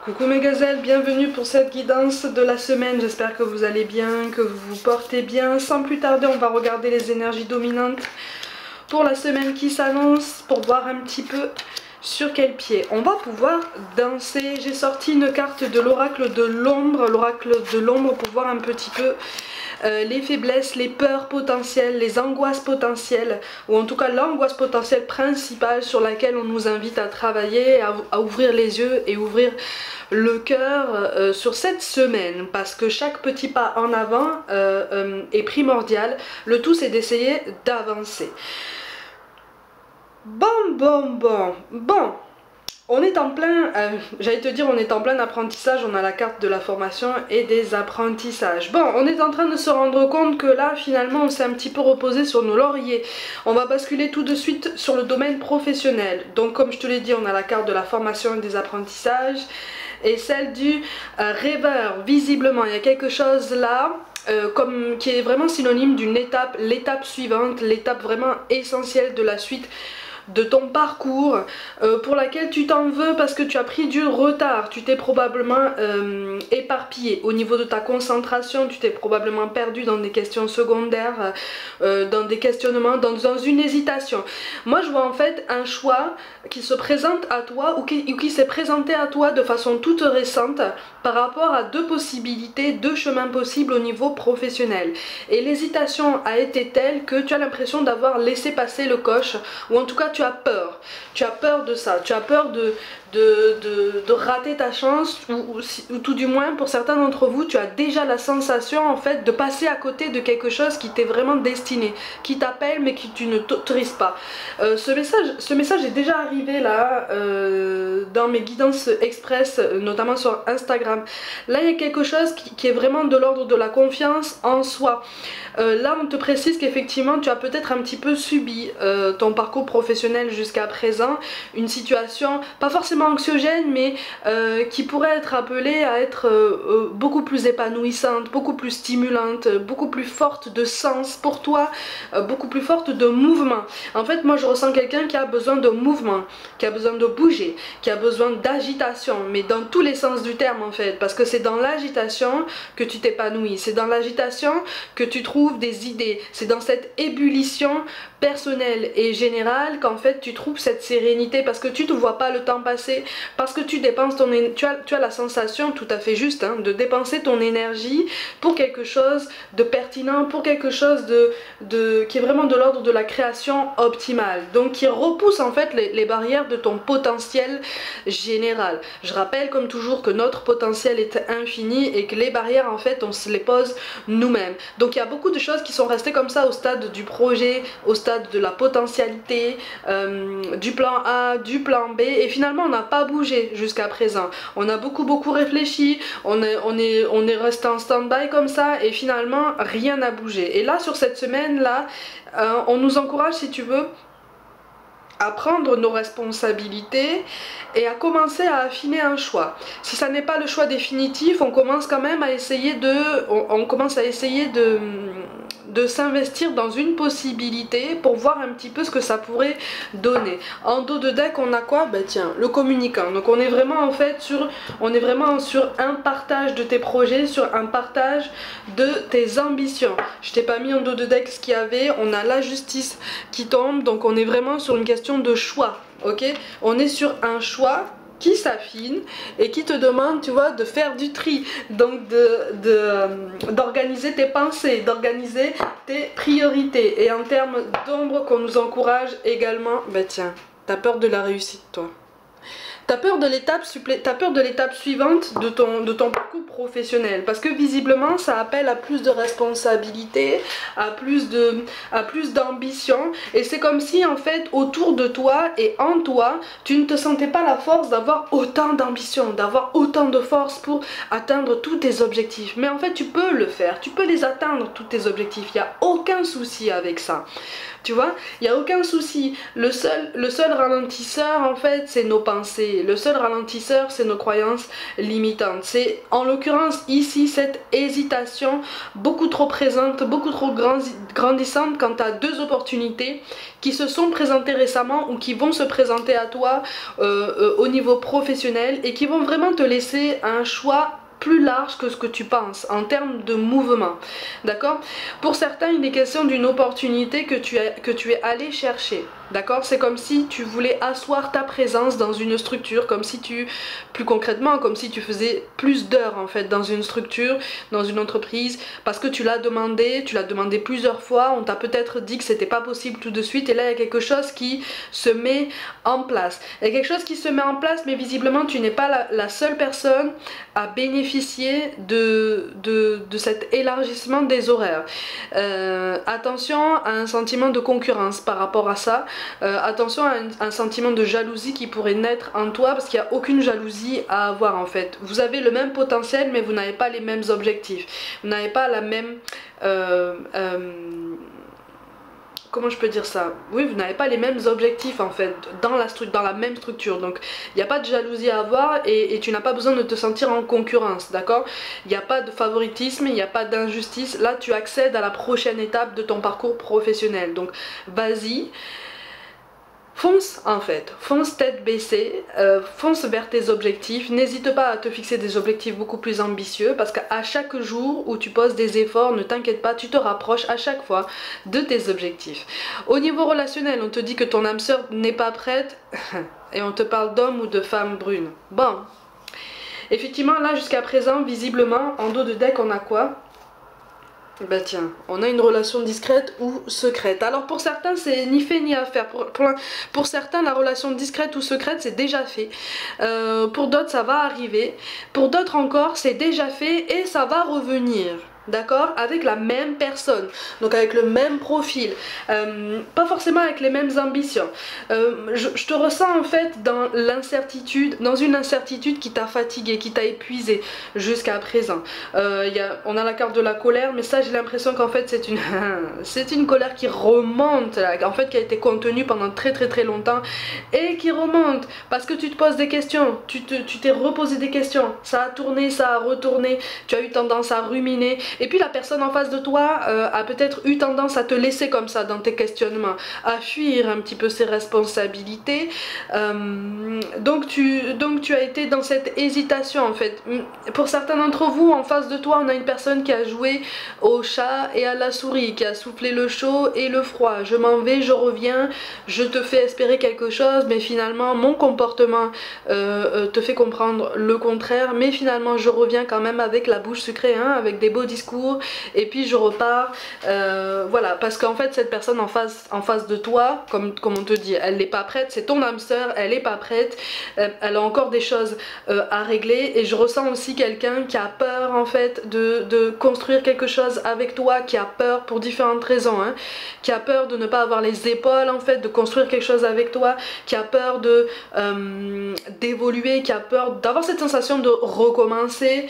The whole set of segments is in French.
Coucou mes gazelles, bienvenue pour cette guidance de la semaine. J'espère que vous allez bien, que vous vous portez bien. Sans plus tarder, on va regarder les énergies dominantes pour la semaine qui s'annonce, pour voir un petit peu sur quel pied on va pouvoir danser. J'ai sorti une carte de l'oracle de l'ombre pour voir un petit peu les faiblesses, les peurs potentielles, les angoisses potentielles, ou en tout cas l'angoisse potentielle principale sur laquelle on nous invite à travailler, à ouvrir les yeux et ouvrir le cœur sur cette semaine, parce que chaque petit pas en avant est primordial. Le tout c'est d'essayer d'avancer. Bon, on est en plein, j'allais te dire on est en plein apprentissage, on a la carte de la formation et des apprentissages. Bon, on est en train de se rendre compte que là finalement on s'est un petit peu reposé sur nos lauriers. On va basculer tout de suite sur le domaine professionnel. Donc comme je te l'ai dit, on a la carte de la formation et des apprentissages et celle du rêveur. Visiblement il y a quelque chose là qui est vraiment synonyme d'une étape, l'étape suivante, l'étape vraiment essentielle de la suite de ton parcours, pour laquelle tu t'en veux parce que tu as pris du retard. Tu t'es probablement éparpillé au niveau de ta concentration, tu t'es probablement perdu dans des questions secondaires, dans des questionnements, dans une hésitation. Moi je vois en fait un choix qui se présente à toi ou qui s'est présenté à toi de façon toute récente par rapport à deux possibilités, deux chemins possibles au niveau professionnel. Et l'hésitation a été telle que tu as l'impression d'avoir laissé passer le coche, ou en tout cas tu as peur de ça, tu as peur de rater ta chance, ou tout du moins pour certains d'entre vous tu as déjà la sensation en fait de passer à côté de quelque chose qui t'est vraiment destiné, qui t'appelle mais qui tu ne t'autorises pas. Ce message est déjà arrivé là dans mes guidances express, notamment sur Instagram. Là il y a quelque chose qui est vraiment de l'ordre de la confiance en soi. Là on te précise qu'effectivement tu as peut-être un petit peu subi ton parcours professionnel jusqu'à présent, une situation pas forcément anxiogène mais qui pourrait être appelée à être beaucoup plus épanouissante, beaucoup plus stimulante, beaucoup plus forte de sens pour toi, beaucoup plus forte de mouvement. En fait moi je ressens quelqu'un qui a besoin de mouvement, qui a besoin de bouger, qui a besoin d'agitation, mais dans tous les sens du terme en fait, parce que c'est dans l'agitation que tu t'épanouis, c'est dans l'agitation que tu trouves des idées, c'est dans cette ébullition personnelle et générale qu'en fait tu trouves cette sérénité, parce que tu ne vois pas le temps passer, parce que tu dépenses tu as la sensation tout à fait juste de dépenser ton énergie pour quelque chose de pertinent, pour quelque chose qui est vraiment de l'ordre de la création optimale, donc qui repousse en fait les barrières de ton potentiel général. Je rappelle comme toujours que notre potentiel est infini et que les barrières en fait on se les pose nous-mêmes. Donc il y a beaucoup de choses qui sont restées comme ça au stade du projet, au stade de la potentialité, du plan A, du plan B, et finalement on n'a pas bougé jusqu'à présent. On a beaucoup réfléchi, on est resté en stand-by comme ça et finalement rien n'a bougé. Et là sur cette semaine là on nous encourage, si tu veux, à prendre nos responsabilités et à commencer à affiner un choix. Si ça n'est pas le choix définitif, on commence quand même à essayer de s'investir dans une possibilité pour voir un petit peu ce que ça pourrait donner. En dos de deck on a quoi? Bah tiens, le communicant. Donc on est vraiment en fait sur un partage de tes projets, sur un partage de tes ambitions. Je t'ai pas mis en dos de deck ce qu'il y avait, on a la justice qui tombe, donc on est vraiment sur une question de choix, ok? On est sur un choix qui s'affine et qui te demande, tu vois, de faire du tri, donc d'organiser tes pensées, d'organiser tes priorités. Et en termes d'ombre qu'on nous encourage également, bah tiens, t'as peur de la réussite toi. T'as peur de l'étape suivante de ton parcours professionnel, parce que visiblement ça appelle à plus de responsabilité, à plus d'ambition, et c'est comme si en fait autour de toi et en toi tu ne te sentais pas la force d'avoir autant d'ambition, d'avoir autant de force pour atteindre tous tes objectifs. Mais en fait tu peux le faire, tu peux les atteindre tous tes objectifs, il n'y a aucun souci avec ça. Tu vois, il n'y a aucun souci. Le seul ralentisseur en fait c'est nos pensées. Le seul ralentisseur c'est nos croyances limitantes. C'est en l'occurrence l'occurrence ici cette hésitation beaucoup trop présente, beaucoup trop grandissante quand tu as deux opportunités qui se sont présentées récemment ou qui vont se présenter à toi au niveau professionnel et qui vont vraiment te laisser un choix plus large que ce que tu penses en termes de mouvement, d'accord? Pour certains, il est question d'une opportunité que tu es allé chercher, d'accord? C'est comme si tu voulais asseoir ta présence dans une structure, comme si plus concrètement, comme si tu faisais plus d'heures en fait dans une structure, dans une entreprise, parce que tu l'as demandé plusieurs fois, on t'a peut-être dit que c'était pas possible tout de suite, et là il y a quelque chose qui se met en place. Il y a quelque chose qui se met en place, mais visiblement tu n'es pas la seule personne à bénéficier de cet élargissement des horaires. Attention à un sentiment de concurrence par rapport à ça, attention à un sentiment de jalousie qui pourrait naître en toi, parce qu'il n'y a aucune jalousie à avoir en fait. Vous avez le même potentiel mais vous n'avez pas les mêmes objectifs, vous n'avez pas la même... comment je peux dire ça? Oui, vous n'avez pas les mêmes objectifs en fait dans la même structure, donc il n'y a pas de jalousie à avoir et tu n'as pas besoin de te sentir en concurrence, d'accord? Il n'y a pas de favoritisme, il n'y a pas d'injustice, là tu accèdes à la prochaine étape de ton parcours professionnel, donc vas-y. Fonce en fait, fonce tête baissée, fonce vers tes objectifs, n'hésite pas à te fixer des objectifs beaucoup plus ambitieux parce qu'à chaque jour où tu poses des efforts, ne t'inquiète pas, tu te rapproches à chaque fois de tes objectifs. Au niveau relationnel, on te dit que ton âme sœur n'est pas prête et on te parle d'homme ou de femme brune. Bon, effectivement là jusqu'à présent, visiblement, en dos de deck on a quoi? Bah tiens, on a une relation discrète ou secrète. Alors pour certains c'est ni fait ni à faire. Pour certains la relation discrète ou secrète c'est déjà fait. Pour d'autres ça va arriver. Pour d'autres encore c'est déjà fait et ça va revenir. D'accord? Avec la même personne, donc avec le même profil, pas forcément avec les mêmes ambitions. Je te ressens en fait dans l'incertitude, dans une incertitude qui t'a fatigué, qui t'a épuisé jusqu'à présent. On a la carte de la colère, mais ça j'ai l'impression qu'en fait c'est une colère qui remonte, en fait qui a été contenue pendant très longtemps et qui remonte parce que tu te poses des questions, tu t'es reposé des questions, ça a tourné, ça a retourné, tu as eu tendance à ruminer. Et puis la personne en face de toi a peut-être eu tendance à te laisser comme ça dans tes questionnements, à fuir un petit peu ses responsabilités. Donc tu as été dans cette hésitation en fait. Pour certains d'entre vous, en face de toi, on a une personne qui a joué au chat et à la souris, qui a soufflé le chaud et le froid. Je m'en vais, je reviens, je te fais espérer quelque chose, mais finalement mon comportement te fait comprendre le contraire. Mais finalement je reviens quand même avec la bouche sucrée, hein, avec des beaux discours, et puis je repars, voilà, parce qu'en fait cette personne en face de toi, comme on te dit, elle n'est pas prête, c'est ton âme sœur, elle n'est pas prête, elle a encore des choses à régler, et je ressens aussi quelqu'un qui a peur en fait de construire quelque chose avec toi, qui a peur pour différentes raisons, hein, qui a peur de ne pas avoir les épaules en fait, de construire quelque chose avec toi, qui a peur d'évoluer, qui a peur d'avoir cette sensation de recommencer,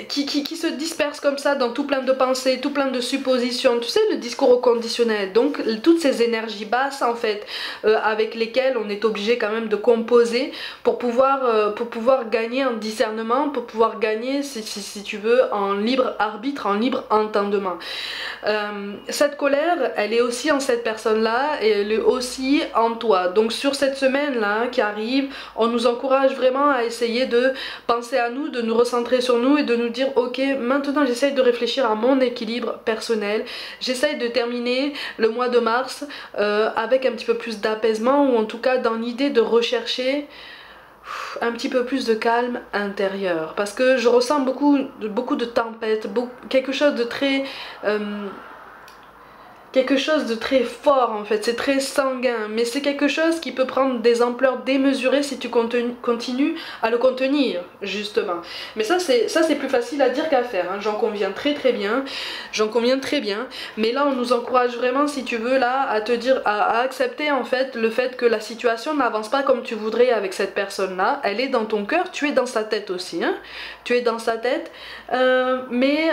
qui se disperse comme ça dans tout plein de pensées, tout plein de suppositions, tu sais, le discours au conditionnel, donc toutes ces énergies basses en fait avec lesquelles on est obligé quand même de composer pour pouvoir gagner en discernement, pour pouvoir gagner si tu veux en libre arbitre, en libre entendement. Cette colère elle est aussi en cette personne là et elle est aussi en toi, donc sur cette semaine là qui arrive, on nous encourage vraiment à essayer de penser à nous, de nous recentrer sur nous et de nous dire ok, maintenant j'essaye de réfléchir à mon équilibre personnel, j'essaye de terminer le mois de mars avec un petit peu plus d'apaisement, ou en tout cas dans l'idée de rechercher un petit peu plus de calme intérieur, parce que je ressens beaucoup de tempêtes, quelque chose de très fort en fait, c'est très sanguin, mais c'est quelque chose qui peut prendre des ampleurs démesurées si tu continues à le contenir justement. Mais ça c'est plus facile à dire qu'à faire, hein. J'en conviens très bien, mais là on nous encourage vraiment, si tu veux, là à te dire, à accepter en fait le fait que la situation n'avance pas comme tu voudrais avec cette personne là, elle est dans ton cœur, tu es dans sa tête aussi, hein. Tu es dans sa tête, mais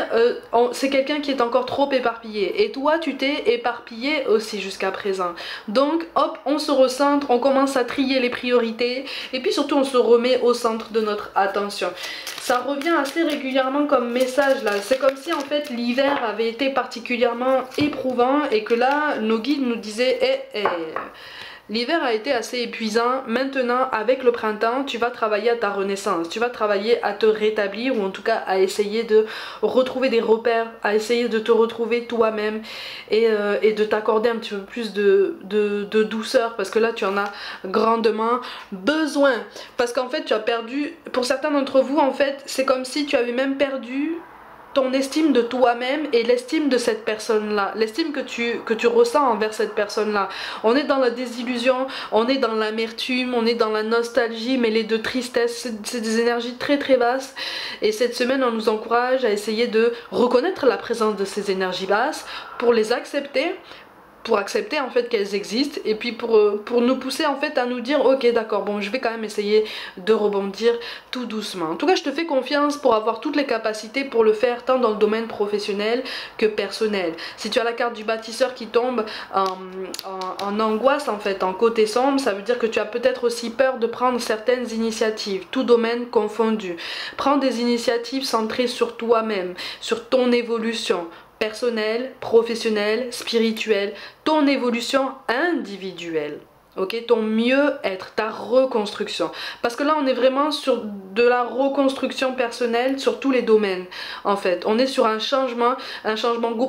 c'est quelqu'un qui est encore trop éparpillé, et toi tu t'es éparpillé aussi jusqu'à présent. Donc hop, on se recentre, on commence à trier les priorités et puis surtout on se remet au centre de notre attention. Ça revient assez régulièrement comme message là, c'est comme si en fait l'hiver avait été particulièrement éprouvant et que là nos guides nous disaient l'hiver a été assez épuisant, maintenant avec le printemps tu vas travailler à ta renaissance, tu vas travailler à te rétablir ou en tout cas à essayer de retrouver des repères, à essayer de te retrouver toi-même et de t'accorder un petit peu plus de douceur parce que là tu en as grandement besoin. Parce qu'en fait tu as perdu, pour certains d'entre vous en fait c'est comme si tu avais même perdu ton estime de toi-même et l'estime de cette personne-là, l'estime que tu ressens envers cette personne-là. On est dans la désillusion, on est dans l'amertume, on est dans la nostalgie mêlée de tristesse, c'est des énergies très très basses et cette semaine on nous encourage à essayer de reconnaître la présence de ces énergies basses pour les accepter, pour accepter en fait qu'elles existent et puis pour nous pousser en fait à nous dire ok d'accord, bon je vais quand même essayer de rebondir tout doucement. En tout cas je te fais confiance pour avoir toutes les capacités pour le faire tant dans le domaine professionnel que personnel. Si tu as la carte du bâtisseur qui tombe en angoisse en fait, en côté sombre, ça veut dire que tu as peut-être aussi peur de prendre certaines initiatives, tout domaine confondu. Prends des initiatives centrées sur toi-même, sur ton évolution personnel, professionnel, spirituel, ton évolution individuelle. Ok, ton mieux-être, ta reconstruction. Parce que là, on est vraiment sur de la reconstruction personnelle sur tous les domaines. En fait, on est sur un changement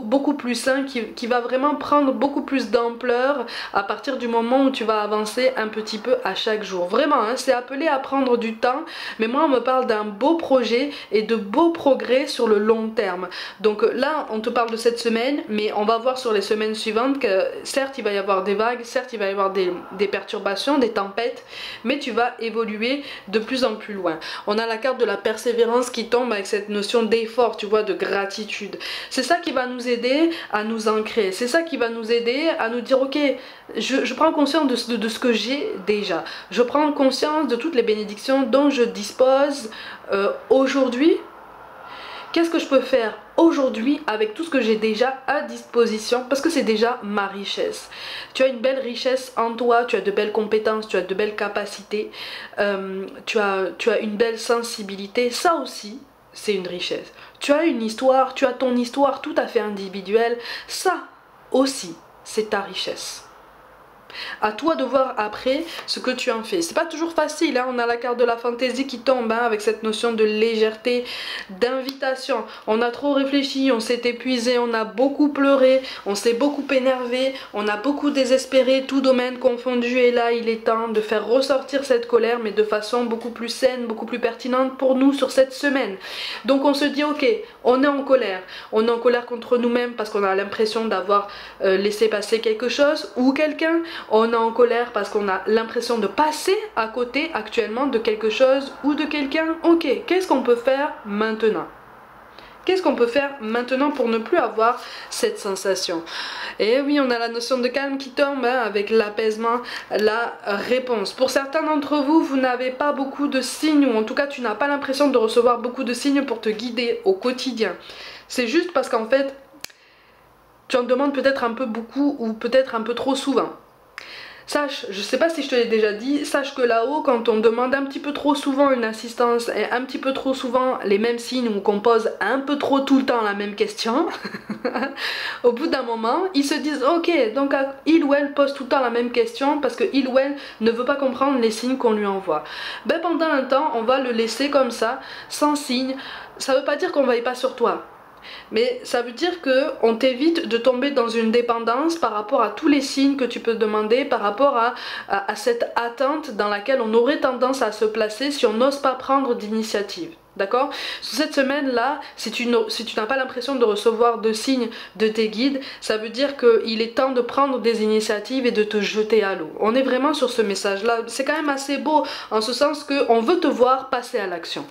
beaucoup plus sain qui va vraiment prendre beaucoup plus d'ampleur à partir du moment où tu vas avancer un petit peu à chaque jour. Vraiment, hein, c'est appelé à prendre du temps. Mais moi, on me parle d'un beau projet et de beaux progrès sur le long terme. Donc là, on te parle de cette semaine, mais on va voir sur les semaines suivantes que certes, il va y avoir des vagues, certes, il va y avoir des perturbations, des tempêtes, mais tu vas évoluer de plus en plus loin. On a la carte de la persévérance qui tombe avec cette notion d'effort, tu vois, de gratitude. C'est ça qui va nous aider à nous ancrer, c'est ça qui va nous aider à nous dire ok, je prends conscience de ce que j'ai déjà, je prends conscience de toutes les bénédictions dont je dispose aujourd'hui. Qu'est-ce que je peux faire aujourd'hui avec tout ce que j'ai déjà à disposition parce que c'est déjà ma richesse. Tu as une belle richesse en toi, tu as de belles compétences, tu as de belles capacités, tu as une belle sensibilité, ça aussi c'est une richesse. Tu as une histoire, tu as ton histoire tout à fait individuelle, ça aussi c'est ta richesse. À toi de voir après ce que tu en fais. C'est pas toujours facile, hein. On a la carte de la fantaisie qui tombe, hein, avec cette notion de légèreté, d'invitation. On a trop réfléchi, on s'est épuisé, on a beaucoup pleuré, on s'est beaucoup énervé, on a beaucoup désespéré, tout domaine confondu. Et là, il est temps de faire ressortir cette colère, mais de façon beaucoup plus saine, beaucoup plus pertinente pour nous sur cette semaine. Donc on se dit ok, on est en colère. On est en colère contre nous-mêmes parce qu'on a l'impression d'avoir laissé passer quelque chose ou quelqu'un. On est en colère parce qu'on a l'impression de passer à côté actuellement de quelque chose ou de quelqu'un. Ok, qu'est-ce qu'on peut faire maintenant? Qu'est-ce qu'on peut faire maintenant pour ne plus avoir cette sensation? Et oui, on a la notion de calme qui tombe, hein, avec l'apaisement, la réponse. Pour certains d'entre vous, vous n'avez pas beaucoup de signes, ou en tout cas tu n'as pas l'impression de recevoir beaucoup de signes pour te guider au quotidien. C'est juste parce qu'en fait, tu en demandes peut-être un peu beaucoup ou peut-être un peu trop souvent. Sache, je sais pas si je te l'ai déjà dit, sache que là-haut, quand on demande un petit peu trop souvent une assistance et un petit peu trop souvent les mêmes signes ou qu'on pose un peu trop tout le temps la même question, au bout d'un moment, ils se disent ok, donc il ou elle pose tout le temps la même question parce que il ou elle ne veut pas comprendre les signes qu'on lui envoie. Ben pendant un temps, on va le laisser comme ça, sans signe. Ça veut pas dire qu'on veille pas sur toi. Mais ça veut dire que on t'évite de tomber dans une dépendance par rapport à tous les signes que tu peux demander, par rapport à cette attente dans laquelle on aurait tendance à se placer si on n'ose pas prendre d'initiative. D'accord? Sur cette semaine-là, si tu n'as pas l'impression de recevoir de signes de tes guides, ça veut dire qu'il est temps de prendre des initiatives et de te jeter à l'eau. On est vraiment sur ce message-là. C'est quand même assez beau, en ce sens qu'on veut te voir passer à l'action.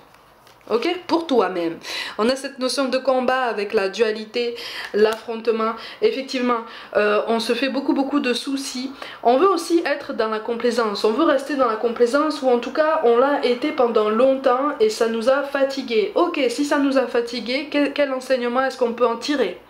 Ok, pour toi-même. On a cette notion de combat avec la dualité, l'affrontement. Effectivement, on se fait beaucoup de soucis. On veut aussi être dans la complaisance. On veut rester dans la complaisance, ou en tout cas, on l'a été pendant longtemps et ça nous a fatigués. Ok, si ça nous a fatigués, quel enseignement est-ce qu'on peut en tirer?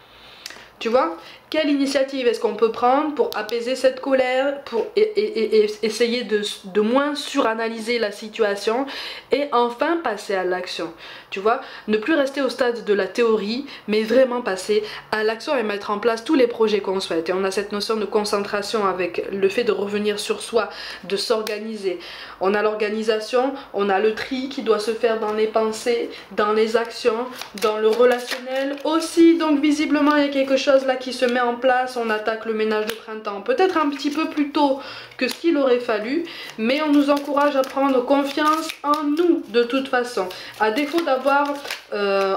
Tu vois? quelle initiative est-ce qu'on peut prendre pour apaiser cette colère, pour essayer de moins suranalyser la situation et enfin passer à l'action. Tu vois, ne plus rester au stade de la théorie, mais vraiment passer à l'action et mettre en place tous les projets qu'on souhaite. Et on a cette notion de concentration avec le fait de revenir sur soi, de s'organiser. On a l'organisation, on a le tri qui doit se faire dans les pensées, dans les actions, dans le relationnel aussi. Donc visiblement il y a quelque chose là qui se met en place, on attaque le ménage de printemps. Peut-être un petit peu plus tôt que ce qu'il aurait fallu, mais on nous encourage à prendre confiance en nous de toute façon. À défaut d'avoir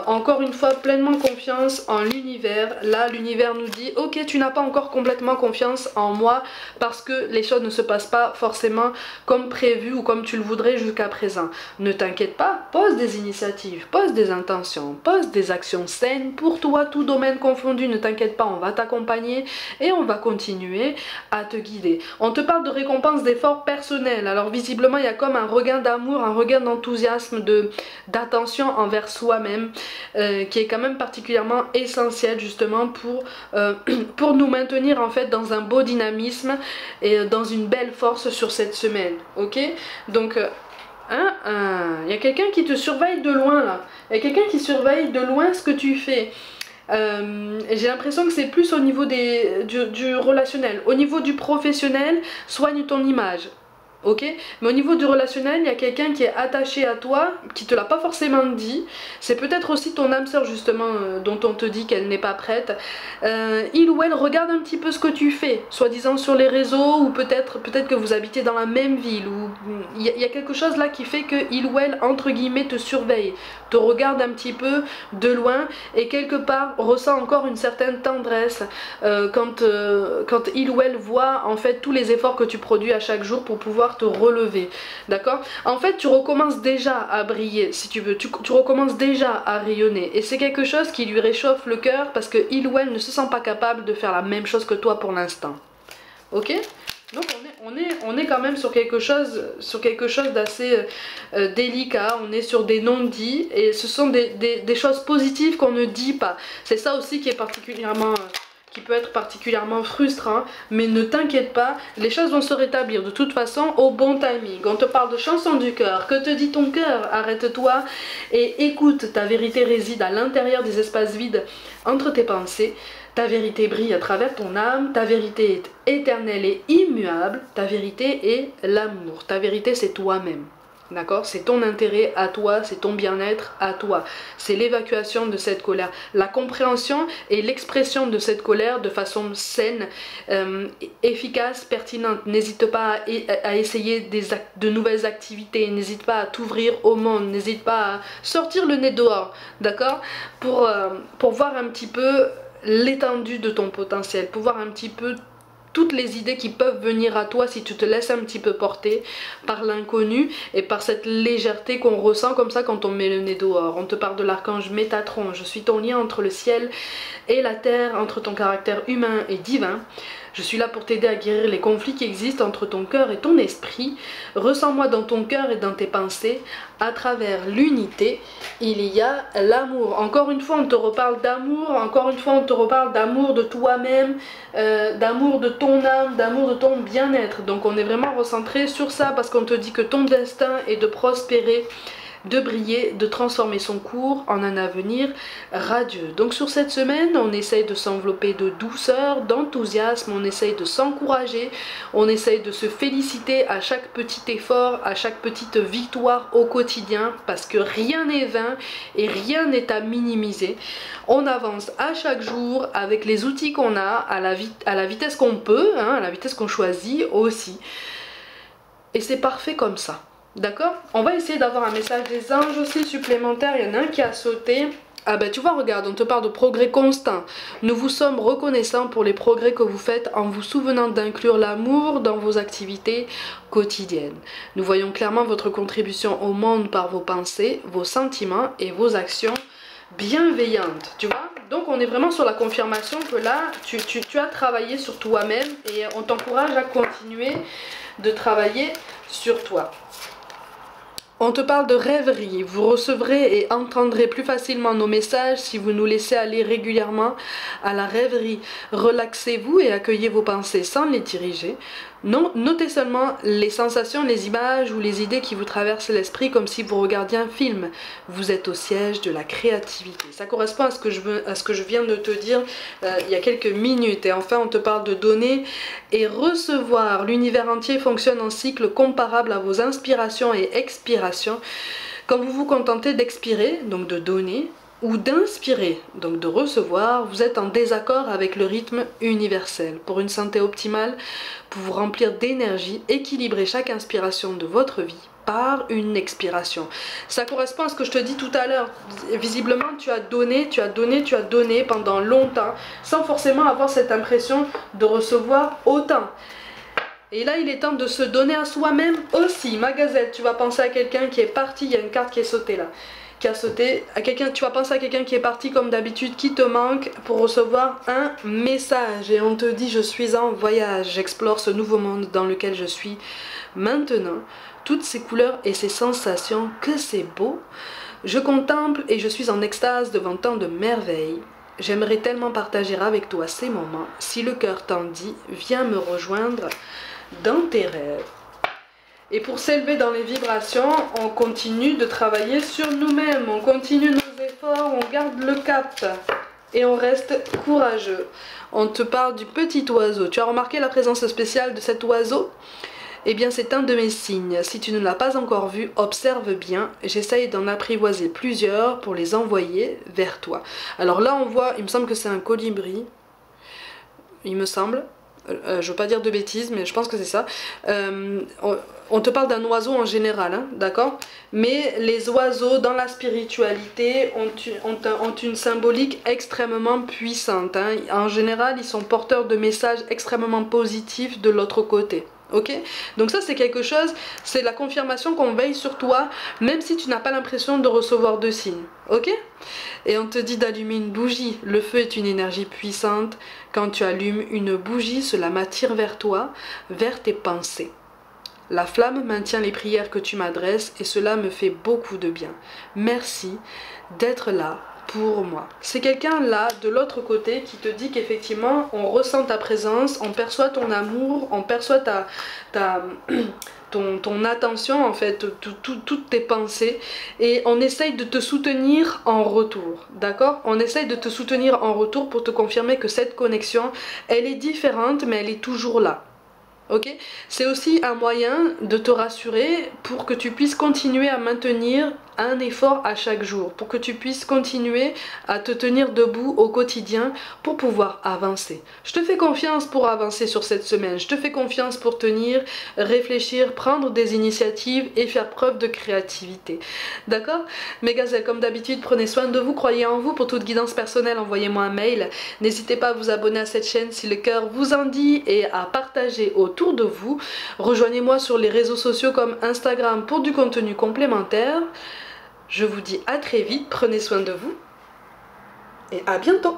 encore une fois pleinement confiance en l'univers, là l'univers nous dit ok, tu n'as pas encore complètement confiance en moi parce que les choses ne se passent pas forcément comme prévu ou comme tu le voudrais jusqu'à présent. Ne t'inquiète pas, pose des initiatives, pose des intentions, pose des actions saines pour toi, tout domaine confondu. Ne t'inquiète pas, on va t'accompagner et on va continuer à te guider. On te parle de récompense d'efforts personnels. Alors visiblement il y a comme un regain d'amour, un regain d'enthousiasme, d'attention envers soi-même qui est quand même particulièrement essentiel justement pour nous maintenir en fait dans un beau dynamisme et dans une belle force sur cette semaine. Ok, donc il y a quelqu'un qui te surveille de loin là, il y a quelqu'un qui surveille de loin ce que tu fais. J'ai l'impression que c'est plus au niveau du relationnel. Au niveau du professionnel, soigne ton image. Ok, mais au niveau du relationnel, il y a quelqu'un qui est attaché à toi, qui te l'a pas forcément dit. C'est peut-être aussi ton âme sœur justement dont on te dit qu'elle n'est pas prête. Il ou elle regarde un petit peu ce que tu fais, soi-disant sur les réseaux, ou peut-être que vous habitez dans la même ville, ou il y a quelque chose là qui fait que il ou elle entre guillemets te surveille, te regarde un petit peu de loin et quelque part ressent encore une certaine tendresse quand il ou elle voit en fait tous les efforts que tu produis à chaque jour pour pouvoir te relever, d'accord? En fait tu recommences déjà à briller si tu veux, tu recommences déjà à rayonner et c'est quelque chose qui lui réchauffe le cœur parce que il ou elle ne se sent pas capable de faire la même chose que toi pour l'instant. Ok? Donc on est quand même sur quelque chose d'assez délicat, on est sur des non-dits et ce sont des choses positives qu'on ne dit pas. C'est ça aussi qui est qui peut être particulièrement frustrant, mais ne t'inquiète pas, les choses vont se rétablir de toute façon au bon timing. On te parle de chanson du cœur, que te dit ton cœur? Arrête-toi et écoute, ta vérité réside à l'intérieur des espaces vides entre tes pensées. Ta vérité brille à travers ton âme, ta vérité est éternelle et immuable, ta vérité est l'amour, ta vérité c'est toi-même. D'accord? C'est ton intérêt à toi, c'est ton bien-être à toi. C'est l'évacuation de cette colère. La compréhension et l'expression de cette colère de façon saine, efficace, pertinente. N'hésite pas à essayer de nouvelles activités. N'hésite pas à t'ouvrir au monde. N'hésite pas à sortir le nez dehors. D'accord? Pour voir un petit peu l'étendue de ton potentiel. Pour voir un petit peu toutes les idées qui peuvent venir à toi si tu te laisses un petit peu porter par l'inconnu et par cette légèreté qu'on ressent comme ça quand on met le nez dehors. On te parle de l'archange Métatron, je suis ton lien entre le ciel et la terre, entre ton caractère humain et divin. Je suis là pour t'aider à guérir les conflits qui existent entre ton cœur et ton esprit. Ressens-moi dans ton cœur et dans tes pensées. À travers l'unité, il y a l'amour. Encore une fois, on te reparle d'amour. Encore une fois, on te reparle d'amour de toi-même, d'amour de ton âme, d'amour de ton bien-être. Donc on est vraiment recentré sur ça parce qu'on te dit que ton destin est de prospérer, de briller, de transformer son cours en un avenir radieux. Donc sur cette semaine, on essaye de s'envelopper de douceur, d'enthousiasme, on essaye de s'encourager, on essaye de se féliciter à chaque petit effort, à chaque petite victoire au quotidien, parce que rien n'est vain et rien n'est à minimiser. On avance à chaque jour avec les outils qu'on a, à la vitesse qu'on peut, hein, à la vitesse qu'on choisit aussi. Et c'est parfait comme ça. D'accord? On va essayer d'avoir un message des anges aussi supplémentaire. Il y en a un qui a sauté. Ah ben tu vois, regarde, on te parle de progrès constant. Nous vous sommes reconnaissants pour les progrès que vous faites en vous souvenant d'inclure l'amour dans vos activités quotidiennes. Nous voyons clairement votre contribution au monde par vos pensées, vos sentiments et vos actions bienveillantes. Tu vois? Donc on est vraiment sur la confirmation que là, tu as travaillé sur toi-même et on t'encourage à continuer de travailler sur toi. On te parle de rêverie. Vous recevrez et entendrez plus facilement nos messages si vous nous laissez aller régulièrement à la rêverie. Relaxez-vous et accueillez vos pensées sans les diriger. Non, notez seulement les sensations, les images ou les idées qui vous traversent l'esprit comme si vous regardiez un film. Vous êtes au siège de la créativité. Ça correspond à ce que je viens de te dire il y a quelques minutes. Et enfin, on te parle de donner et recevoir. L'univers entier fonctionne en cycle comparable à vos inspirations et expirations. Quand vous vous contentez d'expirer, donc de donner, ou d'inspirer, donc de recevoir, vous êtes en désaccord avec le rythme universel. Pour une santé optimale, pour vous remplir d'énergie, équilibrez chaque inspiration de votre vie par une expiration. Ça correspond à ce que je te dis tout à l'heure. Visiblement, tu as donné, tu as donné, tu as donné pendant longtemps, sans forcément avoir cette impression de recevoir autant. Et là, il est temps de se donner à soi-même aussi. Ma gazette, tu vas penser à quelqu'un qui est parti, il y a une carte qui est sautée là. Qui a sauté, à quelqu'un, tu vas penser à quelqu'un qui est parti comme d'habitude, qui te manque pour recevoir un message. Et on te dit, je suis en voyage, j'explore ce nouveau monde dans lequel je suis maintenant. Toutes ces couleurs et ces sensations, que c'est beau. Je contemple et je suis en extase devant tant de merveilles. J'aimerais tellement partager avec toi ces moments. Si le cœur t'en dit, viens me rejoindre dans tes rêves. Et pour s'élever dans les vibrations, on continue de travailler sur nous-mêmes, on continue nos efforts, on garde le cap et on reste courageux. On te parle du petit oiseau. Tu as remarqué la présence spéciale de cet oiseau? Eh bien, c'est un de mes signes. Si tu ne l'as pas encore vu, observe bien. J'essaye d'en apprivoiser plusieurs pour les envoyer vers toi. Alors là, on voit, il me semble que c'est un colibri. Il me semble. Je veux pas dire de bêtises, mais je pense que c'est ça. On te parle d'un oiseau en général, hein, d'accord? Mais les oiseaux dans la spiritualité ont une symbolique extrêmement puissante, hein. En général, ils sont porteurs de messages extrêmement positifs de l'autre côté. Ok? Donc ça, c'est quelque chose, c'est la confirmation qu'on veille sur toi, même si tu n'as pas l'impression de recevoir de signes. Ok? Et on te dit d'allumer une bougie. Le feu est une énergie puissante. Quand tu allumes une bougie, cela m'attire vers toi, vers tes pensées. La flamme maintient les prières que tu m'adresses et cela me fait beaucoup de bien. Merci d'être là pour moi. C'est quelqu'un là, de l'autre côté, qui te dit qu'effectivement, on ressent ta présence, on perçoit ton amour, on perçoit ton attention, en fait, toutes tes pensées, et on essaye de te soutenir en retour, d'accord? On essaye de te soutenir en retour pour te confirmer que cette connexion, elle est différente, mais elle est toujours là. Ok? C'est aussi un moyen de te rassurer pour que tu puisses continuer à maintenir un effort à chaque jour, pour que tu puisses continuer à te tenir debout au quotidien pour pouvoir avancer. Je te fais confiance pour avancer sur cette semaine, je te fais confiance pour tenir, réfléchir, prendre des initiatives et faire preuve de créativité. D'accord? Mes gazelles, comme d'habitude, prenez soin de vous, croyez en vous. Pour toute guidance personnelle, envoyez-moi un mail. N'hésitez pas à vous abonner à cette chaîne si le cœur vous en dit et à partager autour de vous. Rejoignez-moi sur les réseaux sociaux comme Instagram pour du contenu complémentaire. Je vous dis à très vite, prenez soin de vous et à bientôt.